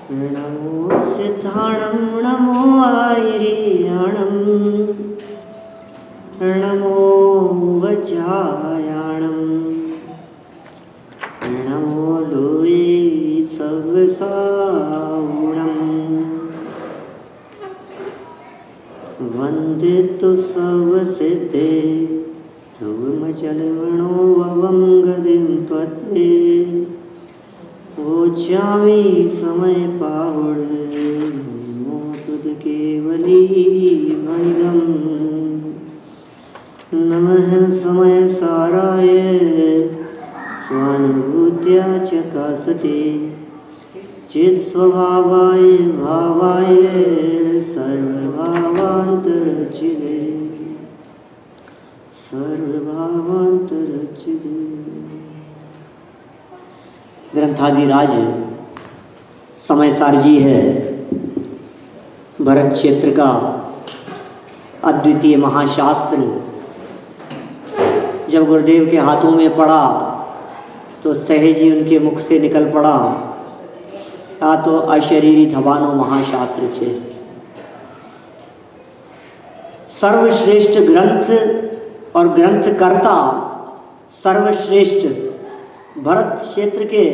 नमो सिद्धाणं नमो आयर्याणं नमो वज्रायाणं नमो लोये सर्वसावणं वन्दितु सर्वसिद्धे धूमचलवणो ववं गतिं त्वत्ते ओचामी समय पावड़े मोतुद केवली मणिगम नमः समय साराय स्वानुभूत्या चकासते चित् स्वभावाय भावाय सर्वभावान्तरचिदे सर्वभावान्तरचिदे। ग्रंथादिराज समयसार जी है भरत क्षेत्र का अद्वितीय महाशास्त्र जब गुरुदेव के हाथों में पड़ा तो सहज ही उनके मुख से निकल पड़ा, आ तो अशरीरी थबानो महाशास्त्र छे। सर्वश्रेष्ठ ग्रंथ और ग्रंथकर्ता सर्वश्रेष्ठ भरत क्षेत्र के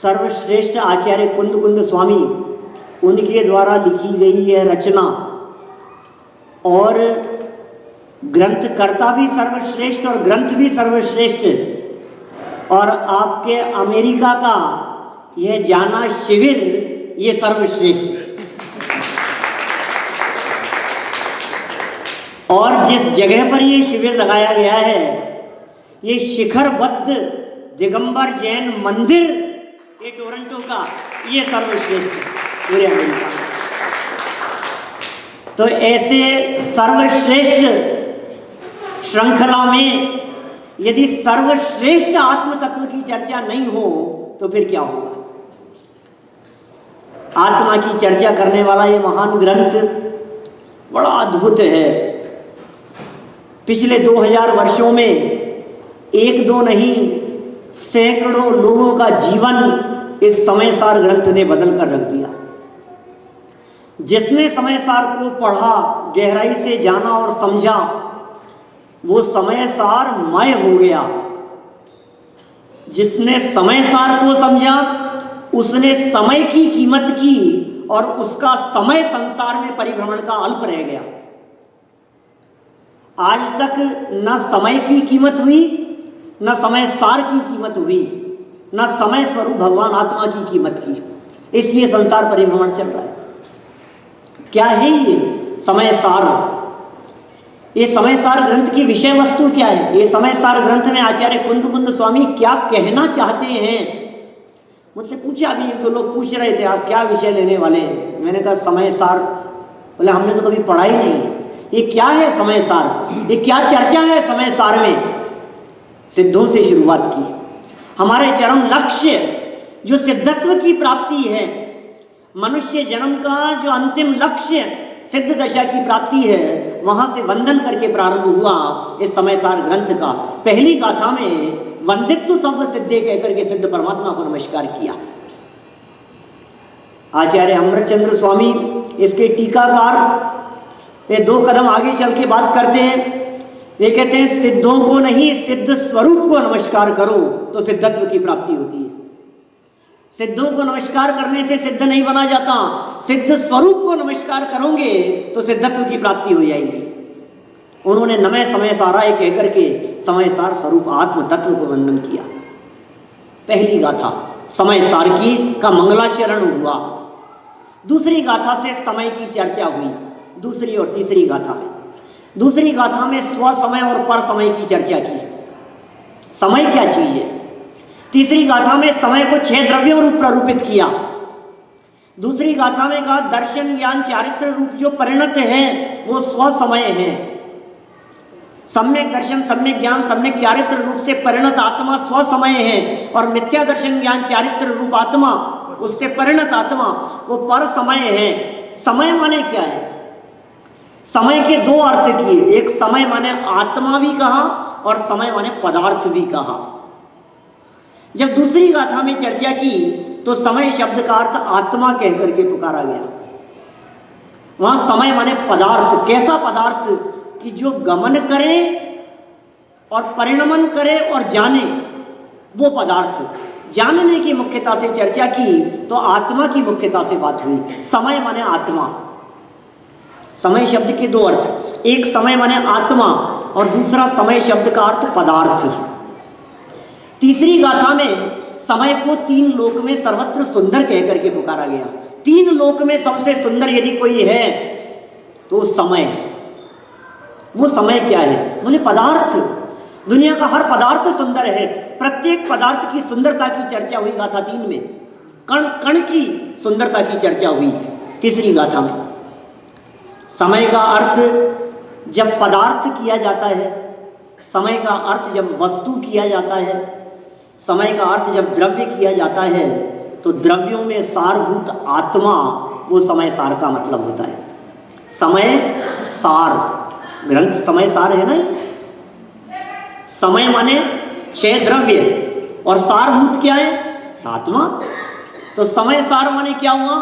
सर्वश्रेष्ठ आचार्य कुंद स्वामी उनके द्वारा लिखी गई है रचना, और ग्रंथकर्ता भी सर्वश्रेष्ठ और ग्रंथ भी सर्वश्रेष्ठ, और आपके अमेरिका का यह जाना शिविर ये सर्वश्रेष्ठ। और जिस जगह पर ये शिविर लगाया गया है ये शिखरबद्ध दिगंबर जैन मंदिर ये टोरंटो का ये सर्वश्रेष्ठ पूरे अमेरिका। तो ऐसे सर्वश्रेष्ठ श्रृंखला में यदि सर्वश्रेष्ठ आत्म तत्व की चर्चा नहीं हो तो फिर क्या होगा। आत्मा की चर्चा करने वाला ये महान ग्रंथ बड़ा अद्भुत है। पिछले 2000 वर्षों में एक दो नहीं सैकड़ों लोगों का जीवन इस समयसार ग्रंथ ने बदल कर रख दिया। जिसने समयसार को पढ़ा, गहराई से जाना और समझा, वो समयसार मय हो गया। जिसने समयसार को समझा उसने समय की कीमत की और उसका समय संसार में परिभ्रमण का अल्प रह गया। आज तक न समय की कीमत हुई, न समय सार की कीमत हुई, न समय स्वरूप भगवान आत्मा की कीमत की, इसलिए संसार परिभ्रमण चल रहा है। क्या है ये समय सार? ये समय सार ग्रंथ की विषय वस्तु क्या है? ये समय सार ग्रंथ में आचार्य कुंद स्वामी क्या कहना चाहते हैं? मुझसे पूछा अभी तो लोग पूछ रहे थे आप क्या विषय लेने वाले हैं। मैंने कहा समय सार। बोले हमने तो कभी पढ़ा ही नहीं है। ये क्या है समय सार? ये क्या चर्चा है समय सार में? सिद्धों से शुरुआत की। हमारे चरम लक्ष्य जो सिद्धत्व की प्राप्ति है, मनुष्य जन्म का जो अंतिम लक्ष्य सिद्ध दशा की प्राप्ति है, वहां से वंदन करके प्रारंभ हुआ इस समयसार ग्रंथ का। पहली गाथा में वंदित्व सर्व सिद्धे कहकर के सिद्ध परमात्मा को नमस्कार किया। आचार्य अमृतचंद्र स्वामी इसके टीकाकार ये 2 कदम आगे चल के बात करते हैं। वे कहते हैं सिद्धों को नहीं सिद्ध स्वरूप को नमस्कार करो तो सिद्धत्व की प्राप्ति होती है। सिद्धों को नमस्कार करने से सिद्ध नहीं बना जाता, सिद्ध स्वरूप को नमस्कार करोगे तो सिद्धत्व की प्राप्ति हो जाएगी। उन्होंने नमः समय साराय कहकर के समय सार स्वरूप आत्म तत्व को वंदन किया। पहली गाथा समय सार की का मंगलाचरण हुआ। दूसरी गाथा से समय की चर्चा हुई, दूसरी और तीसरी गाथा में। दूसरी गाथा में स्व समय और पर समय की चर्चा की, समय क्या चीज है। तीसरी गाथा में समय को 6 द्रव्यों रूप प्ररूपित किया। दूसरी गाथा में कहा दर्शन ज्ञान चारित्र रूप जो परिणत है वो स्व समय है। सम्यक दर्शन सम्यक ज्ञान सम्यक चारित्र रूप से परिणत आत्मा स्व समय है, और मिथ्या दर्शन ज्ञान चारित्र रूप आत्मा उससे परिणत आत्मा वो पर समय है। समय माने क्या है? समय के 2 अर्थ किए, एक समय माने आत्मा भी कहा और समय माने पदार्थ भी कहा। जब दूसरी गाथा में चर्चा की तो समय शब्द का अर्थ आत्मा कह करके पुकारा गया। वहां समय माने पदार्थ, कैसा पदार्थ कि जो गमन करे और परिणमन करे और जाने, वो पदार्थ। जानने की मुख्यता से चर्चा की तो आत्मा की मुख्यता से बात हुई। समय माने आत्मा। समय शब्द के दो अर्थ, एक समय माने आत्मा और दूसरा समय शब्द का अर्थ पदार्थ। तीसरी गाथा में समय को तीन लोक में सर्वत्र सुंदर कह करके पुकारा गया। तीन लोक में सबसे सुंदर यदि कोई है तो समय। वो समय क्या है? बोले पदार्थ। दुनिया का हर पदार्थ सुंदर है। प्रत्येक पदार्थ की सुंदरता की चर्चा हुई गाथा 3 में। कण कण की सुंदरता की चर्चा हुई तीसरी गाथा में। समय का अर्थ जब पदार्थ किया जाता है, समय का अर्थ जब वस्तु किया जाता है, समय का अर्थ जब द्रव्य किया जाता है, तो द्रव्यों में सारभूत आत्मा वो समय सार का मतलब होता है। समय सार, ग्रंथ समय सार है ना। समय माने 6 द्रव्य और सारभूत क्या है? आत्मा। तो समय सार माने क्या हुआ?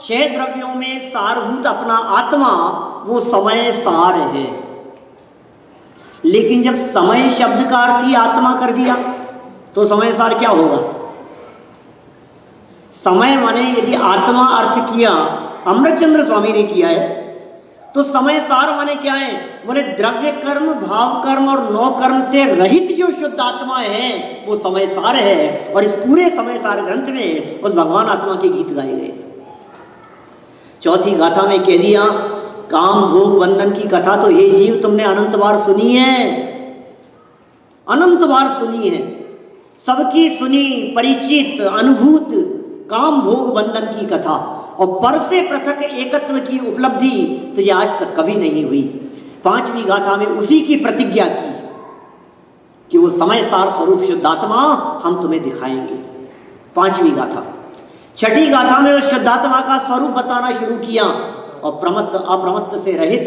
6 द्रव्यों में सारभूत अपना आत्मा, वो समय सार है। लेकिन जब समय शब्द का अर्थ ही आत्मा कर दिया तो समय सार क्या होगा? समय माने यदि आत्मा अर्थ किया, अमृतचंद्र स्वामी ने किया है, तो समय सार माने क्या है? बोले द्रव्य कर्म, भाव कर्म और 9 कर्म से रहित जो शुद्ध आत्मा है वो समय सार है। और इस पूरे समय सार ग्रंथ में उस भगवान आत्मा के गीत गाए गए। चौथी गाथा में कह दिया, काम भोग बंधन की कथा तो हे जीव तुमने अनंत बार सुनी है, अनंत बार सुनी है, सबकी सुनी, परिचित, अनुभूत काम भोग बंधन की कथा। और पर से पृथक एकत्व की उपलब्धि तुझे आज तक कभी नहीं हुई। 5वीं गाथा में उसी की प्रतिज्ञा की कि वो समय सार स्वरूप शुद्धात्मा हम तुम्हें दिखाएंगे। 5वीं गाथा। 6ठी गाथा में उस शुद्धात्मा का स्वरूप बताना शुरू किया और प्रमत्त अप्रमत्त से रहित,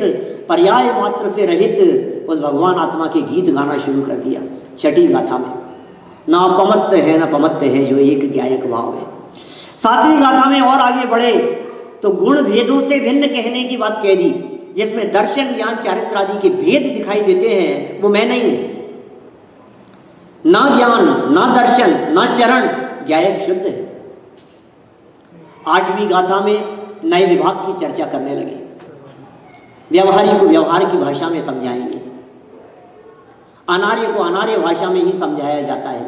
पर्याय मात्र से रहित उस भगवान आत्मा के गीत गाना शुरू कर दिया। 6ठी गाथा में ना अपमत्त है ना पमत्त है जो एक ज्ञायक भाव है। 7वीं गाथा में और आगे बढ़े तो गुण भेदों से भिन्न कहने की बात कह दी, जिसमें दर्शन ज्ञान चारित्र आदि के भेद दिखाई देते हैं, वो मैं नहीं हूं। ना ज्ञान ना दर्शन ना चरण, ज्ञायक शुद्ध है। 8वीं गाथा में नए विभाग की चर्चा करने लगे। व्यवहारी को व्यवहार की भाषा में समझाएंगे, अनार्य को अनार्य भाषा में ही समझाया जाता है।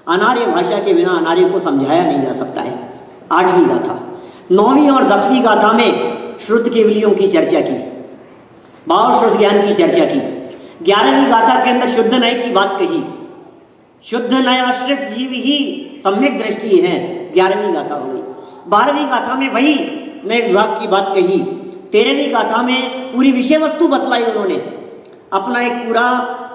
अनार्य भाषा के बिना अनार्य को समझाया नहीं जा सकता है। 8वीं गाथा। 9वीं और 10वीं गाथा में श्रुत केवलियों की चर्चा की, भाव श्रुत ज्ञान की चर्चा की। 11वीं गाथा के अंदर शुद्ध नय की बात कही। शुद्ध नय आश्रित जीव ही सम्यक दृष्टि है, 11वीं गाथा हो गई। 12वीं गाथा में वही नए विभाग की बात कही। 13वीं गाथा में पूरी विषय वस्तु बतलाई उन्होंने। अपना एक पूरा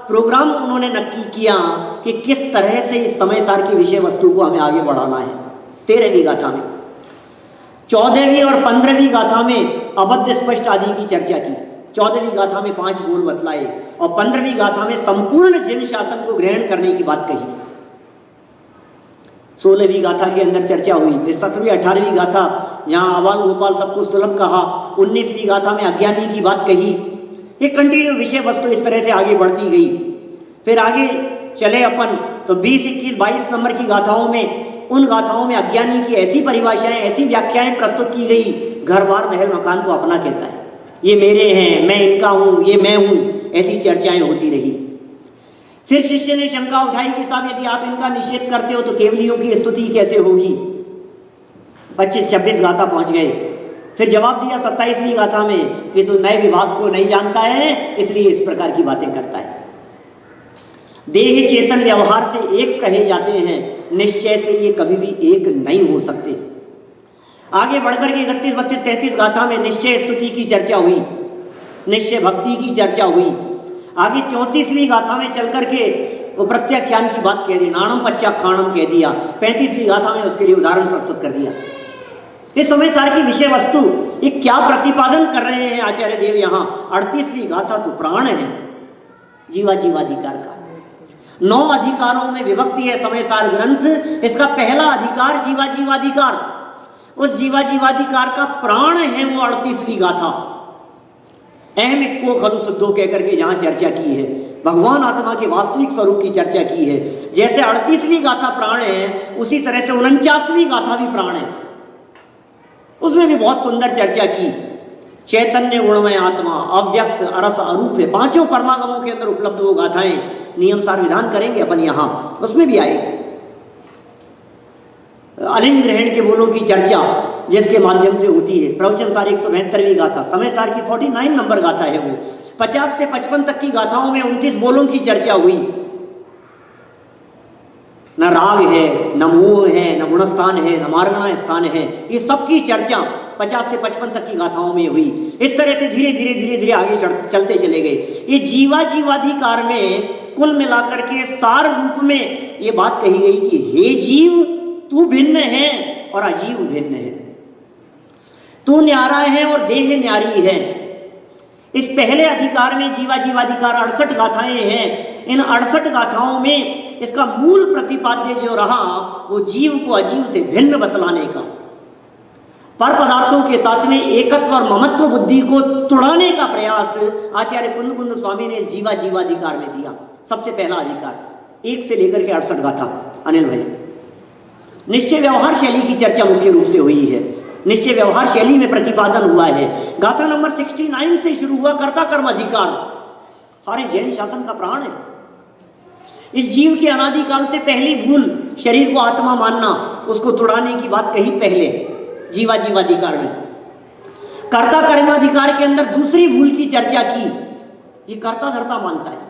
प्रोग्राम उन्होंने नक्की किया कि किस तरह से इस समय सार की विषय वस्तु को हमें आगे बढ़ाना है। 13वीं गाथा में। 14वीं और 15वीं गाथा में अबद्ध स्पष्ट आदि की चर्चा की। 14वीं गाथा में 5 बोल बतलाए और 15वीं गाथा में संपूर्ण जिन शासन को ग्रहण करने की बात कही। 16वीं गाथा के अंदर चर्चा हुई। फिर 17वीं 18वीं गाथा जहाँ आबाल गोपाल सबको सुलभ कहा। 19वीं गाथा में अज्ञानी की बात कही। ये कंटिन्यू विषय वस्तु इस तरह से आगे बढ़ती गई। फिर आगे चले अपन तो 20, 21, 22 नंबर की गाथाओं में, उन गाथाओं में अज्ञानी की ऐसी परिभाषाएं, ऐसी व्याख्याएं प्रस्तुत की गई, घर बार महल मकान को अपना कहता है, ये मेरे हैं, मैं इनका हूँ, ये मैं हूँ, ऐसी चर्चाएं होती रही। फिर शिष्य ने शंका उठाई कि साहब यदि आप इनका निषेध करते हो तो केवलियों की स्तुति कैसे होगी। 25-26 गाथा पहुंच गए। फिर जवाब दिया 27वीं गाथा में कि तू नए विभाग को नहीं जानता है, इसलिए इस प्रकार की बातें करता है। देह चेतन व्यवहार से एक कहे जाते हैं, निश्चय से ये कभी भी एक नहीं हो सकते। आगे बढ़कर के 31, 32, 33 गाथा में निश्चय स्तुति की चर्चा हुई, निश्चय भक्ति की चर्चा हुई। आगे 34वीं गाथा में चल करके वो प्रत्याख्यान की बात कह दी, नाणम पच्चाखाणम कह दिया। 35वीं गाथा में उसके लिए उदाहरण प्रस्तुत कर दिया। इस समय सार की विषय वस्तु ये क्या प्रतिपादन कर रहे हैं आचार्य देव यहाँ। 38वीं गाथा तो प्राण है, जीवा जीवाधिकार का। 9 अधिकारों में विभक्ति है समय सार ग्रंथ। इसका पहला अधिकार जीवाजीवाधिकार, उस जीवाजीवाधिकार का प्राण है वो 38वीं गाथा, अहम इक्को खलु शुद्धो कहकर के जहां चर्चा की है, भगवान आत्मा के वास्तविक स्वरूप की चर्चा की है। जैसे 38वीं गाथा प्राण है, उसी तरह से 49वीं गाथा भी प्राण है, उसमें भी बहुत सुंदर चर्चा की। चैतन्य गुणमय आत्मा, अव्यक्त, अरस, अरूप है, 5 परमागमों के अंदर उपलब्ध वो गाथाएं नियम सार विधान करेंगे अपन यहां, उसमें भी आएगी। अलिंग ग्रहण के बोलों की चर्चा जिसके माध्यम से होती है, प्रवचन सार 172वीं गाथा, समय सार की 49 नंबर गाथा है वो। 50 से 55 तक की गाथाओं में 29 बोलों की चर्चा हुई। न राग है, न मोह है, न गुणस्थान है, न मार्गणा स्थान है, ये सब की चर्चा 50 से 55 तक की गाथाओं में हुई। इस तरह से धीरे धीरे धीरे धीरे आगे चलते चले गए। ये जीवाजीवाधिकार में कुल मिलाकर के सार रूप में ये बात कही गई कि हे जीव तू भिन्न है और अजीव भिन्न है, तू न्यारा है और देह न्यारी है। इस पहले अधिकार में जीवाजीवाधिकार 68 गाथाएं हैं। इन 68 गाथाओं में इसका मूल प्रतिपाद्य जो रहा वो जीव को अजीव से भिन्न बतलाने का, पर पदार्थों के साथ में एकत्व और ममत्व बुद्धि को तुड़ाने का प्रयास आचार्य कुंद स्वामी ने जीवाजीवाधिकार में दिया। सबसे पहला अधिकार 1 से लेकर के 68 गाथा। अनिल भाई, निश्चय व्यवहार शैली की चर्चा मुख्य रूप से हुई है। निश्चय व्यवहार शैली में प्रतिपादन हुआ है। गाथा नंबर 69 से शुरू हुआ कर्ता कर्म अधिकार, सारे जैन शासन का प्राण है। इस जीव के अनादिकाल से पहली भूल शरीर को आत्मा मानना, उसको तुड़ाने की बात कही पहले जीवाजीवाधिकार में। कर्ता कर्माधिकार के अंदर दूसरी भूल की चर्चा की, ये कर्ता धर्ता मानता है।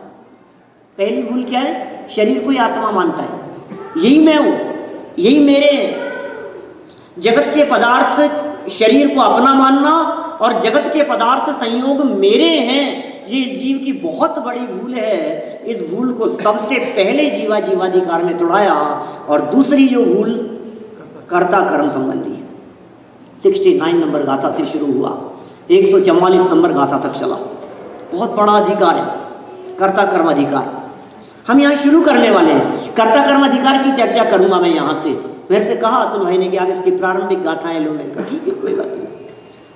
पहली भूल क्या है? शरीर को ही आत्मा मानता है, यही मैं हूं, यही मेरे हैं। जगत के पदार्थ शरीर को अपना मानना और जगत के पदार्थ संयोग मेरे हैं, ये इस जीव की बहुत बड़ी भूल है। इस भूल को सबसे पहले जीवाजीवाधिकार में तोड़ाया। और दूसरी जो भूल कर्ता कर्म संबंधी है, 69 नंबर गाथा से शुरू हुआ, 144 नंबर गाथा तक चला। बहुत बड़ा अधिकार है कर्ता कर्म अधिकार। हम यहाँ शुरू करने वाले हैं। कर्ता कर्म अधिकार की चर्चा करूंगा मैं यहाँ से। मेरे से कहा अतुल भाई ने कि आप इसकी प्रारंभिक गाथाएं लो। मैंने कहा ठीक है, कोई बात नहीं,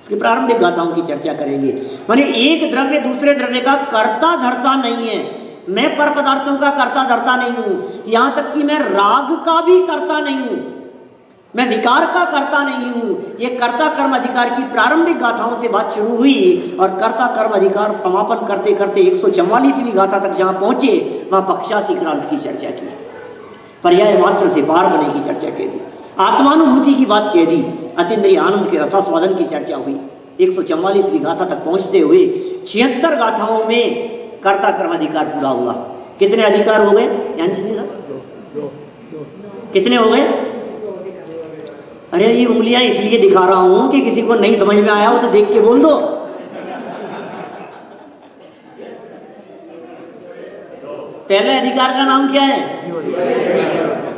इसकी प्रारंभिक गाथाओं की चर्चा करेंगे। माने एक द्रव्य दूसरे द्रव्य का कर्ता धर्ता नहीं है। मैं पर पदार्थों का कर्ता धर्ता नहीं हूं, यहां तक कि मैं राग का भी कर्ता नहीं हूं, मैं विकार का कर्ता नहीं हूं। ये कर्ता कर्म अधिकार की प्रारंभिक गाथाओं से बात शुरू हुई और कर्ता कर्म अधिकार समापन करते करते 144वीं गाथा तक जहां पहुंचे वहां पक्षातिक्रांत की चर्चा की, पर्याय मात्र से पार बने की चर्चा कह दी, आत्मानुभूति की बात कह दी, अतीन्द्रिय आनंद के रसास्वादन की चर्चा हुई। 144वीं गाथा तक पहुंचते हुए 76 गाथाओं में कर्ता कर्म अधिकार पूरा हुआ। कितने अधिकार हो गए यांची जी साहब? कितने हो गए? अरे ये उंगलियां इसलिए दिखा रहा हूं कि किसी को नहीं समझ में आया हो तो देख के बोल दो। पहले अधिकार का नाम क्या है?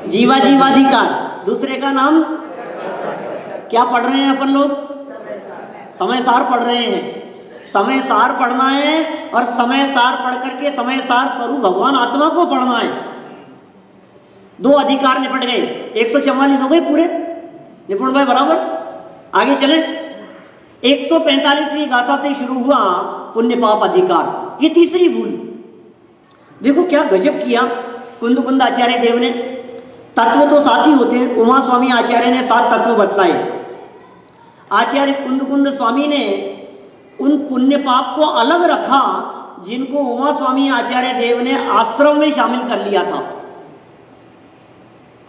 जीवाजीवाधिकार। दूसरे का नाम क्या पढ़ रहे हैं अपन लोग? समय सार पढ़ रहे हैं। समय सार पढ़ना है और समय सार पढ़ करके समय सार स्वरूप भगवान आत्मा को पढ़ना है। 2 अधिकार निपट गए, 144 हो गए पूरे। निपुण भाई बराबर आगे चले। 145वीं गाथा से शुरू हुआ पुण्य पाप अधिकार। ये तीसरी भूल। देखो क्या गजब किया कुंद आचार्य देव ने। तत्व तो 7 ही होते हैं। उमा स्वामी आचार्य ने 7 तत्व बतलाए। आचार्य कुंद स्वामी ने उन पुण्य पाप को अलग रखा जिनको उमा स्वामी आचार्य देव ने आश्रम में शामिल कर लिया था।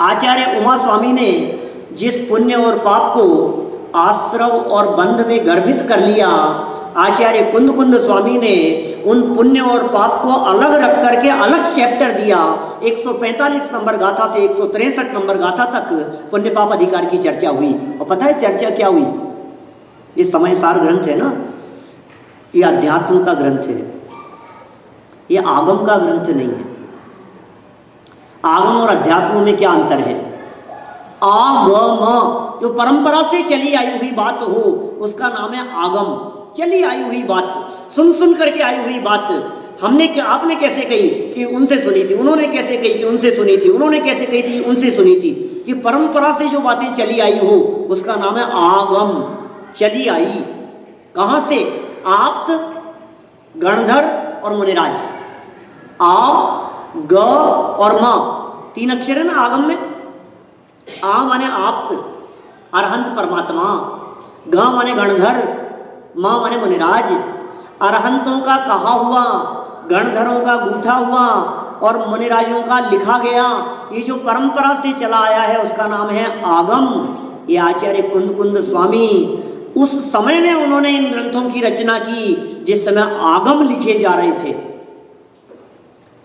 आचार्य उमा स्वामी ने जिस पुण्य और पाप को आश्रव और बंध में गर्भित कर लिया, आचार्य कुंद स्वामी ने उन पुण्य और पाप को अलग रख करके अलग चैप्टर दिया। 145 नंबर गाथा से 163 नंबर गाथा तक पुण्य पाप अधिकार की चर्चा हुई। और पता है चर्चा क्या हुई? ये समय सार ग्रंथ है ना, ये अध्यात्म का ग्रंथ है, ये आगम का ग्रंथ नहीं है। आगम और अध्यात्म में क्या अंतर है? आगम जो परंपरा से चली आई हुई बात हो उसका नाम है आगम। चली आई हुई बात, सुन करके आई हुई बात। आपने कैसे कही कि उनसे सुनी थी, उन्होंने कैसे कही कि उनसे सुनी थी, उन्होंने कैसे कही थी उनसे सुनी थी। कि परंपरा से जो बातें चली आई हो उसका नाम है आगम। चली आई कहां से? आप्त, गणधर और मुनिराज। आ, ग और मा, 3 अक्षर है ना आगम में। आ माने आप्त, अरहंत परमात्मा। ग माने गणधर, मा माने मुनिराज। अरहंतों का कहा हुआ, गणधरों का गूथा हुआ और मुनिराजों का लिखा गया, ये जो परंपरा से चला आया है उसका नाम है आगम। ये आचार्य कुंद स्वामी उस समय में उन्होंने इन ग्रंथों की रचना की जिस समय आगम लिखे जा रहे थे।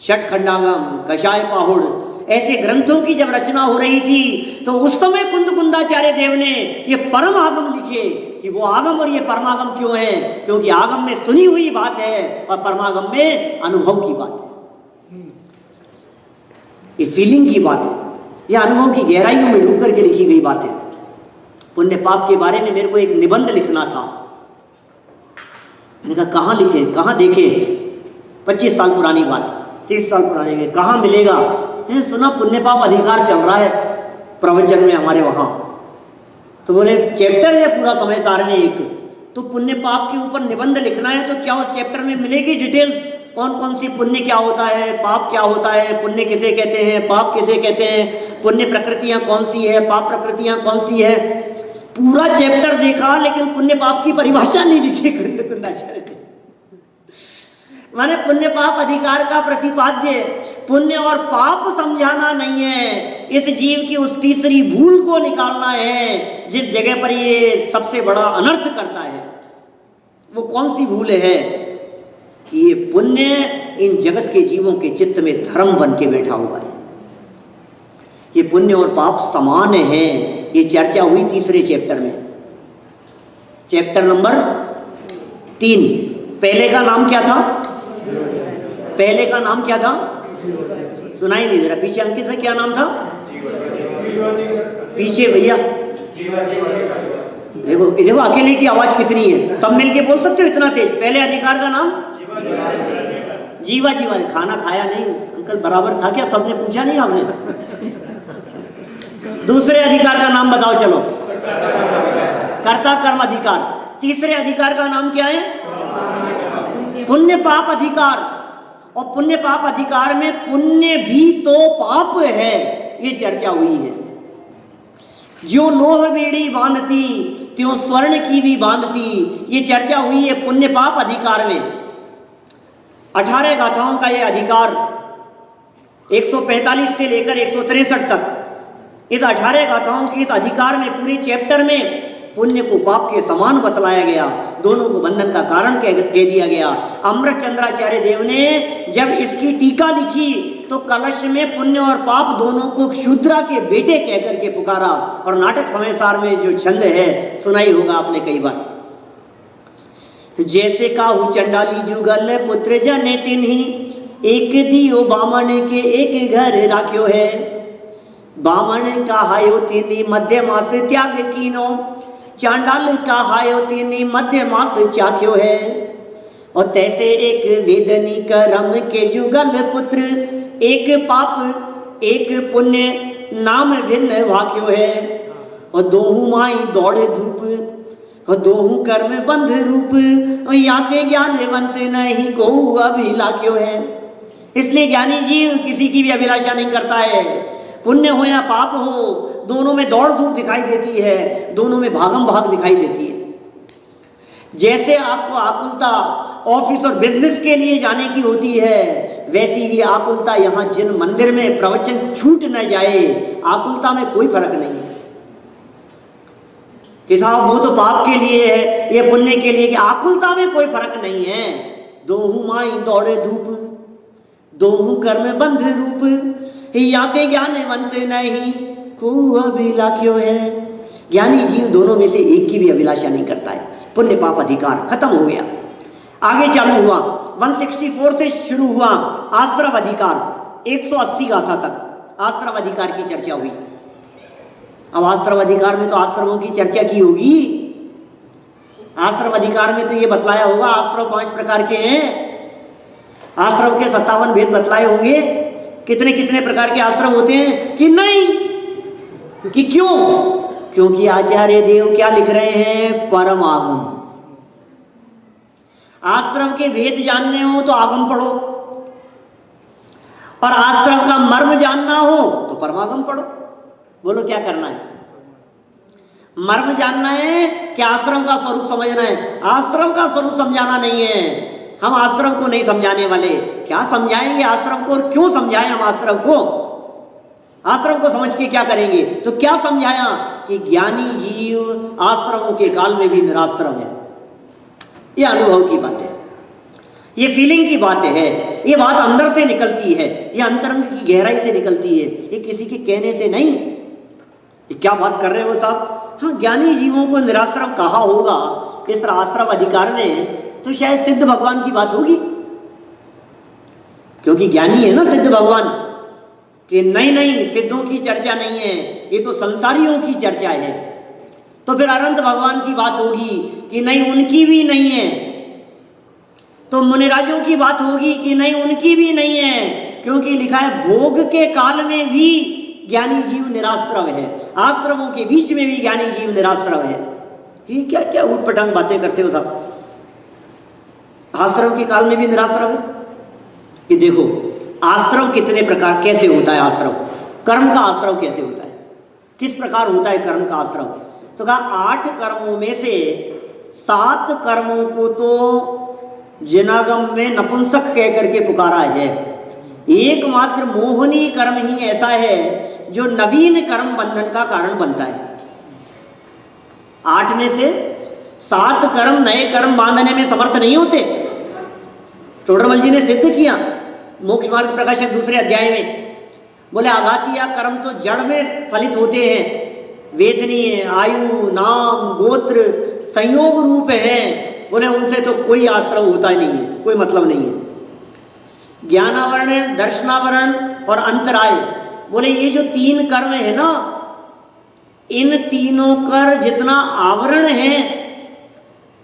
षटखंडागम, कषाय पाहुड़, ऐसे ग्रंथों की जब रचना हो रही थी तो उस समय कुंदाचार्य देव ने ये परम आगम लिखे। कि वो आगम और ये परमागम क्यों है? क्योंकि आगम में सुनी हुई बात है और परमागम में अनुभव की बात है, ये फीलिंग की बात है, ये अनुभव की गहराइयों में डूब करके लिखी गई बात है। पुण्य पाप के बारे में मेरे को एक निबंध लिखना था। मैंने कहा कहाँ लिखे, कहाँ देखे? 25 साल पुरानी बात, 30 साल पुरानी, कहाँ मिलेगा? मैंने सुना पुण्य पाप अधिकार चल रहा है प्रवचन में हमारे वहाँ। तो बोले चैप्टर है पूरा समय सार में एक, तो पुण्य पाप के ऊपर निबंध लिखना है तो क्या उस चैप्टर में मिलेगी डिटेल्स? कौन कौन सी पुण्य क्या होता है, पाप क्या होता है, पुण्य किसे कहते हैं, पाप किसे कहते हैं, पुण्य प्रकृतियां कौन सी है, पाप प्रकृतियां कौन सी है? पूरा चैप्टर देखा लेकिन पुण्य पाप की परिभाषा नहीं लिखी कुंदाचार्य ने। माने पुण्य पाप अधिकार का प्रतिपाद्य पुण्य और पाप समझाना नहीं है, इस जीव की उस तीसरी भूल को निकालना है जिस जगह पर ये सबसे बड़ा अनर्थ करता है। वो कौन सी भूल है? कि ये पुण्य इन जगत के जीवों के चित्त में धर्म बन के बैठा हुआ है। ये पुण्य और पाप समान है, ये चर्चा हुई तीसरे चैप्टर में, चैप्टर नंबर 3। पहले का नाम क्या था? पहले का नाम क्या था? सुनाई नहीं दे रहा, पीछे अंकित में क्या नाम था? पीछे भैया देखो देखो अकेले की आवाज कितनी है, सब मिलके बोल सकते हो इतना तेज? पहले अधिकार का नाम जीवा। जीवा खाना खाया नहीं अंकल, बराबर था क्या? सबने पूछा नहीं आपने? दूसरे अधिकार का नाम बताओ चलो। कर्ता कर्म अधिकार। तीसरे अधिकार का नाम क्या है? पुण्य पाप अधिकार। और पुण्य पाप अधिकार में पुण्य भी तो पाप है, ये चर्चा हुई है। जो लोह बेड़ी बांधती त्यों स्वर्ण की भी बांधती, ये चर्चा हुई है पुण्य पाप अधिकार में। 18 गाथाओं का ये अधिकार 145 से लेकर 163 तक, इस 18 गाथाओं के इस अधिकार में पूरे चैप्टर में पुण्य को पाप के समान बतलाया गया, दोनों को बंधन का कारण कह दिया गया। अमृत चंद्राचार्य देव ने जब इसकी टीका लिखी तो कलश में पुण्य और पाप दोनों को क्षुद्रा के बेटे कह करके पुकारा। और नाटक समय सार में जो छंद है सुनाई होगा आपने कई बार। जैसे काहू चंडाली जुगल पुत्र जने तिन्ही, एक दियो बामन के एक घर राख्यो है। बामन का हायो तिनी मध्य मास त्याग कीनो, चांडाल का हायो तिनी मध्य मास चाख्यो है। और तैसे एक वेदनी करम के जुगल पुत्र, एक पाप एक पुण्य नाम भिन्न वाक्यो है। और दोहू माई दौड़ धूप और दोहू कर्म बंध रूप, और याते ज्ञानवंत नहीं को अभिलाख्यो है। इसलिए ज्ञानी जीव किसी की भी अभिलाषा नहीं करता है। पुण्य हो या पाप हो, दोनों में दौड़ धूप दिखाई देती है, दोनों में भागम भाग दिखाई देती है। जैसे आपको आकुलता ऑफिस और बिजनेस के लिए जाने की होती है, वैसी ही आकुलता यहाँ जिन मंदिर में प्रवचन छूट न जाए, आकुलता में कोई फर्क नहीं है कि साहब वो तो पाप के लिए है, ये पुण्य के लिए, कि आकुलता में कोई फर्क नहीं है। दोहू माई दौड़े धूप, दोहू कर्म बंध रूप, याते ज्ञानवंत नहीं को अभिलाख्यो है। ज्ञानी जीव दोनों में से एक की भी अभिलाषा नहीं करता है। पुण्य पाप अधिकार खत्म हो गया। आगे चालू हुआ 164 से शुरू हुआ आश्रव अधिकार, 180 गाथा तक आश्रव अधिकार की चर्चा हुई। अब आश्रव अधिकार में तो आश्रमों की चर्चा की होगी। आश्रम अधिकार में तो ये बतलाया होगा आश्रम 5 प्रकार के हैं। आश्रम के 57 भेद बतलाए होंगे, कितने कितने प्रकार के आश्रम होते हैं कि नहीं, कि क्यों? क्योंकि आचार्य देव क्या लिख रहे हैं? परम आगम। आश्रम के भेद जानने हो तो आगम पढ़ो, और आश्रम का मर्म जानना हो तो परमागम पढ़ो। बोलो क्या करना है? मर्म जानना है कि आश्रम का स्वरूप समझना है? आश्रम का स्वरूप समझाना नहीं है, हम आश्रम को नहीं समझाने वाले। क्या समझाएंगे आश्रम को, और क्यों समझाएं हम आश्रम को? आश्रम को समझ के क्या करेंगे? तो क्या समझाया कि ज्ञानी जीव आश्रमों के काल में भी निराश्रम है। ये अनुभव की बात है, ये फीलिंग की बात है, ये बात अंदर से निकलती है, ये अंतरंग की गहराई से निकलती है, ये किसी के कहने से नहीं। ये क्या बात कर रहे हो साहब? हाँ, ज्ञानी जीवों को निराश्रम कहा होगा इस आश्रम अधिकार में, तो शायद सिद्ध भगवान की बात होगी, क्योंकि ज्ञानी है ना सिद्ध भगवान। कि नहीं नहीं, सिद्धों की चर्चा नहीं है, ये तो संसारियों की चर्चा है। तो फिर अनंत भगवान की बात होगी कि नहीं, उनकी भी नहीं है। तो मुनिराजों की बात होगी कि नहीं, उनकी भी नहीं है, क्योंकि लिखा है भोग के काल में भी ज्ञानी जीव निराश्रव है, आश्रमों के बीच में भी ज्ञानी जीव निराश्रव है। ये क्या क्या उटपटांग बातें करते हो साहब? आश्रम के काल में भी निराश्रव है? ये देखो, आश्रम कितने प्रकार, कैसे होता है आश्रम? कर्म का आश्रम कैसे होता है, किस प्रकार होता है कर्म का आश्रम? तो कहा 8 कर्मों में से 7 कर्मों को तो जिनागम में नपुंसक कह करके पुकारा है। एकमात्र मोहनीय कर्म ही ऐसा है जो नवीन कर्म बंधन का कारण बनता है। 8 में से 7 कर्म नए कर्म बांधने में समर्थ नहीं होते। टोडरमल जी ने सिद्ध किया मोक्ष मार्ग प्रकाशक दूसरे अध्याय में, बोले आघातीय कर्म तो जड़ में फलित होते हैं, वेदनीय, आयु, नाम, गोत्र संयोग रूप है, बोले उनसे तो कोई आश्रय होता ही नहीं है, कोई मतलब नहीं है। ज्ञानावरण, दर्शनावरण और अंतराय, बोले ये जो 3 कर्म है ना, इन तीनों कर जितना आवरण है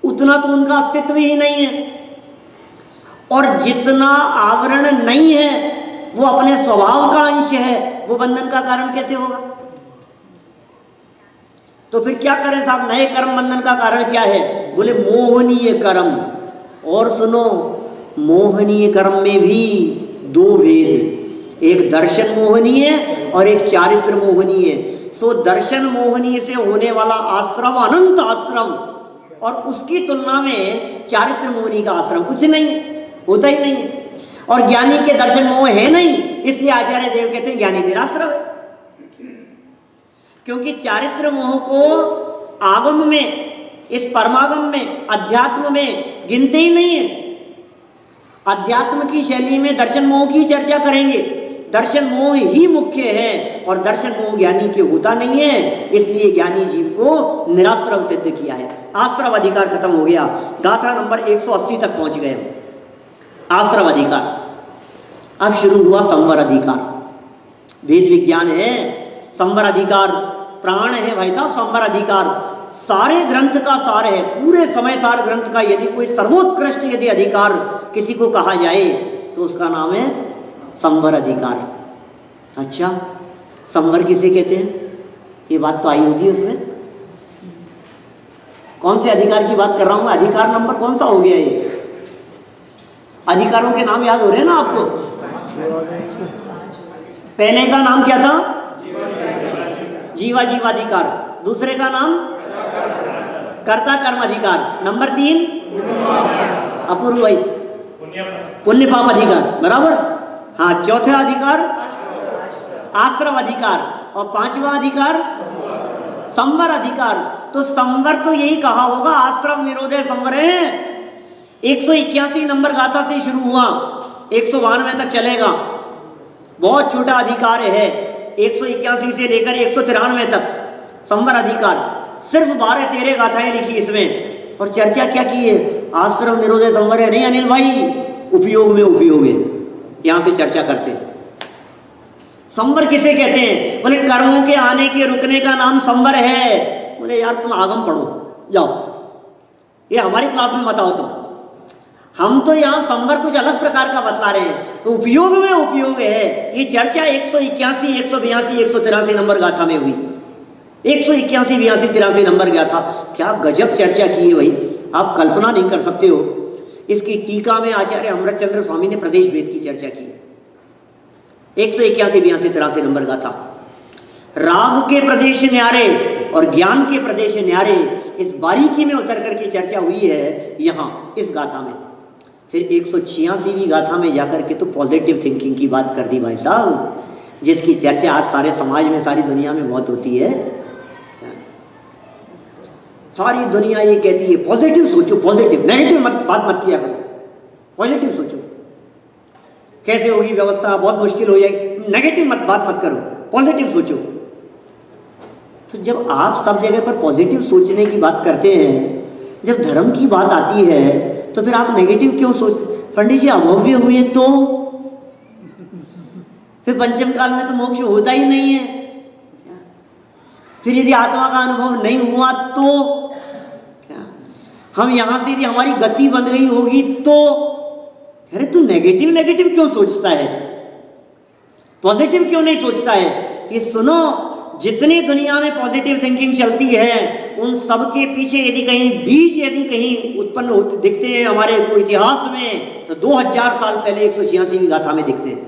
उतना तो उनका अस्तित्व ही नहीं है, और जितना आवरण नहीं है वो अपने स्वभाव का अंश है, वो बंधन का कारण कैसे होगा? तो फिर क्या करें साहब? नए कर्म बंधन का कारण क्या है? बोले मोहनीय कर्म। और सुनो, मोहनीय कर्म में भी 2 भेद, एक दर्शन मोहनीय और एक चारित्र मोहनीय। सो दर्शन मोहनीय से होने वाला आश्रम अनंत आश्रम, और उसकी तुलना में चारित्र मोहनी का आश्रम कुछ नहीं, होता ही नहीं है। और ज्ञानी के दर्शन मोह है नहीं, इसलिए आचार्य देव कहते हैं ज्ञानी निराश्रव है, क्योंकि चारित्र मोह को आगम में, इस परमागम में, अध्यात्म में गिनते ही नहीं है। अध्यात्म की शैली में दर्शन मोह की चर्चा करेंगे, दर्शन मोह ही मुख्य है, और दर्शन मोह ज्ञानी के होता नहीं है, इसलिए ज्ञानी जीव को निराश्रव सिद्ध किया है। आश्रव अधिकार खत्म हो गया, गाथा नंबर 180 तक पहुंच गए। आश्रव अधिकार। अब शुरू हुआ संवर अधिकार। वेद विज्ञान है, संवर अधिकार प्राण है भाई साहब। संवर अधिकार सारे ग्रंथ का सार है, पूरे समय सार ग्रंथ का। यदि कोई सर्वोत्कृष्ट यदि अधिकार किसी को कहा जाए तो उसका नाम है संवर अधिकार। अच्छा, संवर किसे कहते हैं? ये बात तो आई होगी उसमें। कौन से अधिकार की बात कर रहा हूं? अधिकार नंबर कौन सा हो गया ये? अधिकारों के नाम याद हो रहे हैं ना आपको? पहले का नाम क्या था? जीवा जीवाधिकार। दूसरे का नाम कर्ता कर्म अधिकार। नंबर 3 अपूर्व भाई पुण्य पाप अधिकार, बराबर। हाँ, चौथा अधिकार आश्रव अधिकार, और 5वां अधिकार संवर अधिकार। तो संवर तो यही कहा होगा, आश्रम निरोधे संवर है। 181 नंबर गाथा से शुरू हुआ, 192 तक चलेगा। बहुत छोटा अधिकार है, 181 से लेकर 193 तक संवर अधिकार। सिर्फ 12-13 गाथाएं लिखी इसमें, और चर्चा क्या की है? आश्रम निरोधे संवर है। नहीं अनिल भाई, उपयोग में उपयोग है, यहां से चर्चा करते हैं। संवर किसे कहते हैं? बोले कर्मों के आने के रुकने का नाम संवर है। बोले यार तुम आगम पढ़ो जाओ, ये हमारी क्लास में मत आओ तुम। हम तो यहाँ संवर कुछ अलग प्रकार का बतला रहे हैं। उपयोग में उपयोग है। ये चर्चा 181, 182, 183 नंबर गाथा में हुई। 181, 82, 83 नंबर गया था। क्या गजब चर्चा की है भाई, आप कल्पना नहीं कर सकते हो। इसकी टीका में आचार्य अमृतचंद्र स्वामी ने प्रदेश भेद की चर्चा की। 181, 82, 83 नंबर गाथा। राग के प्रदेश न्यारे और ज्ञान के प्रदेश न्यारे, इस बारीकी में उतर करके चर्चा हुई है यहाँ इस गाथा में। फिर 186वीं गाथा में जाकर के तो पॉजिटिव थिंकिंग की बात कर दी भाई साहब, जिसकी चर्चा आज सारे समाज में, सारी दुनिया में बहुत होती है। सारी दुनिया ये कहती है पॉजिटिव सोचो, पॉजिटिव, नेगेटिव बात मत किया करो, पॉजिटिव सोचो। कैसे होगी व्यवस्था, बहुत मुश्किल हो जाएगी, नेगेटिव बात मत करो, पॉजिटिव सोचो। तो जब आप सब जगह पर पॉजिटिव सोचने की बात करते हैं, जब धर्म की बात आती है तो फिर आप नेगेटिव क्यों सोच? पंडित जी अभव्य हुए तो फिर पंचम काल में तो मोक्ष होता ही नहीं है। फिर यदि आत्मा का अनुभव नहीं हुआ तो क्या, हम यहां से यदि हमारी गति बंद गई होगी तो, अरे तू नेगेटिव नेगेटिव क्यों सोचता है, पॉजिटिव क्यों नहीं सोचता है? कि सुनो, जितनी दुनिया में पॉजिटिव थिंकिंग चलती है उन सब के पीछे यदि कहीं बीज यदि कहीं उत्पन्न होते दिखते हैं हमारे को इतिहास में, तो 2000 साल पहले 186वीं गाथा में दिखते हैं।